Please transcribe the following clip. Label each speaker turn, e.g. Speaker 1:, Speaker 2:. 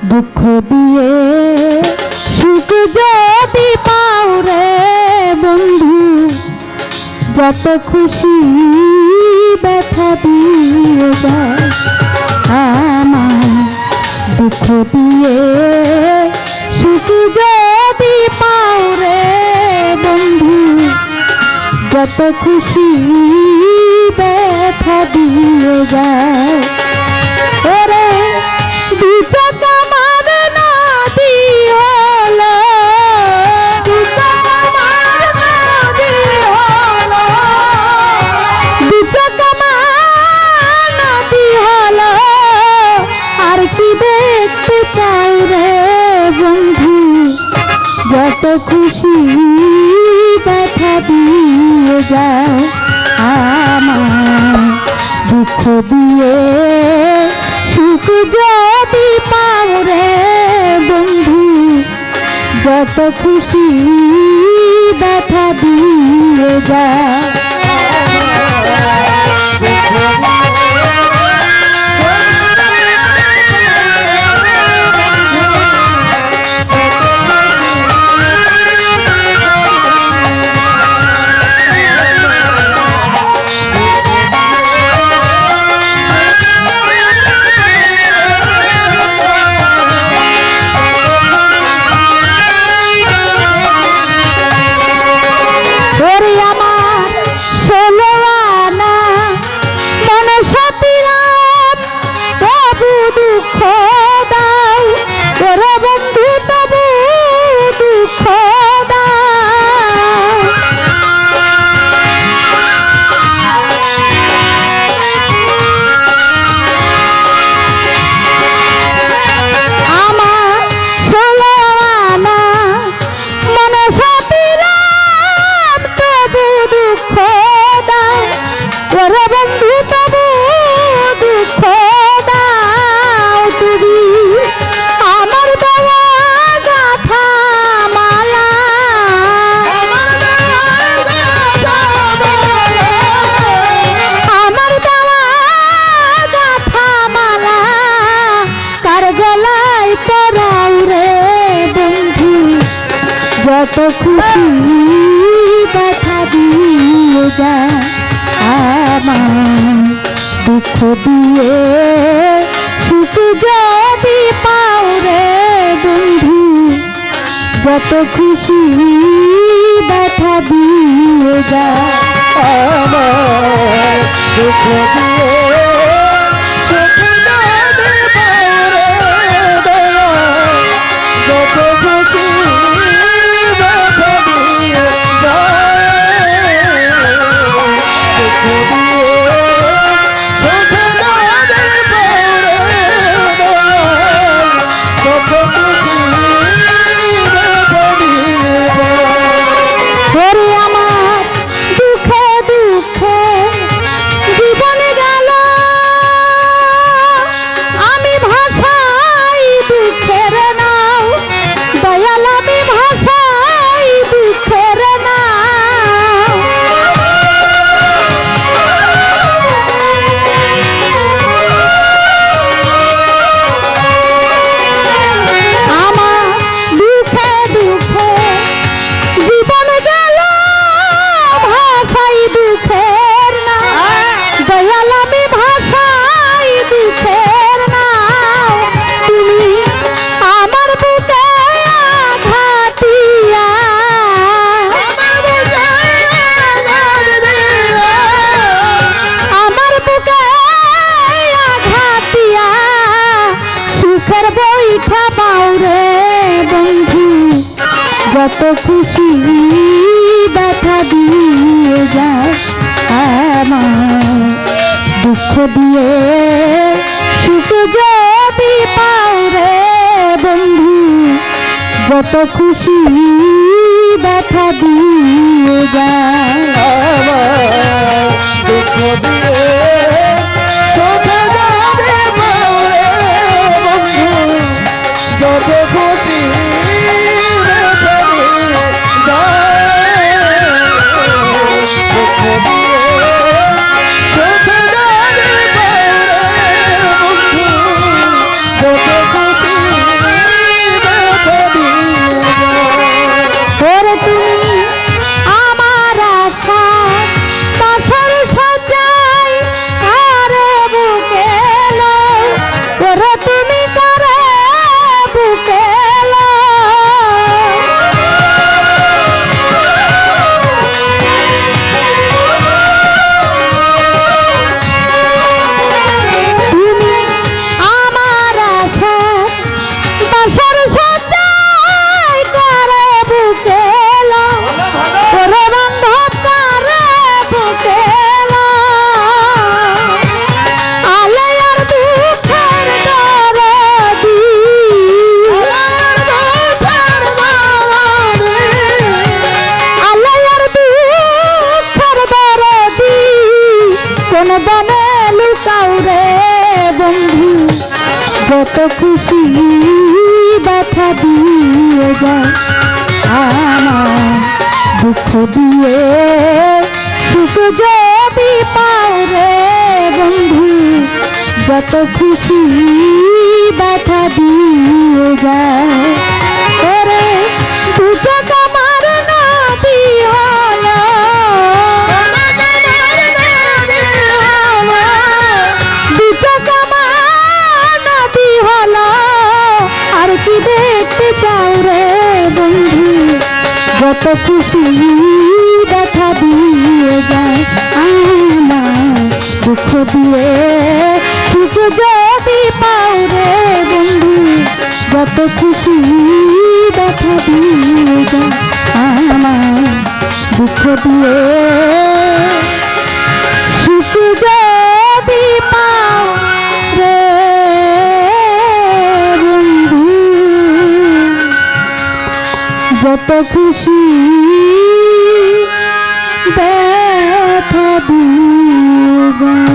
Speaker 1: দুঃখ দিয়ে সুখ যদি পাও রে বন্ধু, যত খুশি ব্যথা দিয়ে যায় আমার। দুঃখ দিয়ে সুখ যদি পাও রে বন্ধু, যত খুশি ব্যথা দিয়ে যায়। ওরে দু চাকা মার নদী হলো, দু চাকা মার নদী হলো, দু চাকা মার নদী হলো, আর কি দেখতে চাই রে বন্ধু, যত খুশি ব্যথা দিয়ে যায় আমার। দুঃখ দিয়ে সুখ যদি পাও রে বন্ধু, যত খুশি ব্যথা দিয়ে যায়। যত খুশি ব্যথা দিয়ে যায় আমার। দুঃখ দিয়ে সুখ যদি পাও রে বন্ধু, যত খুশি ব্যথা দিয়ে যায় আমার। দুঃখ দিয়ে সুখ যদি পাও রে যত খুশি যত খুশি ব্যথা দিয়ে যায় আমার। দুঃখ দিয়ে সুখ যদি পাও রে বন্ধু, যত খুশি ব্যথা দিয়ে যায় আমার। দুঃখ দিয়ে সুখ যদি পাও রে বন্ধু, যত খুশি খুশি যত খুশি ব্যথা দিয়ে যায় আমার দুঃখ দিয়ে সুখ যদি পাও রে বন্ধু যত খুশি ব্যথা দিয়ে যায় ওরে দুচক আমার নদী হলো দুচক আমার নদী হলো আর কি দেখতে চাও রে বন্ধু যত খুশি ব্যথা দিয়ে যায় আমার দুঃখ দিয়ে সুখ যদি পাও রে বন্ধু যত খুশি ব্যথা দিয়ে যায় আমার দুঃখ দিয়ে সুখ যদি পাও রে বন্ধু যত খুশি ব্যথা দিয়ে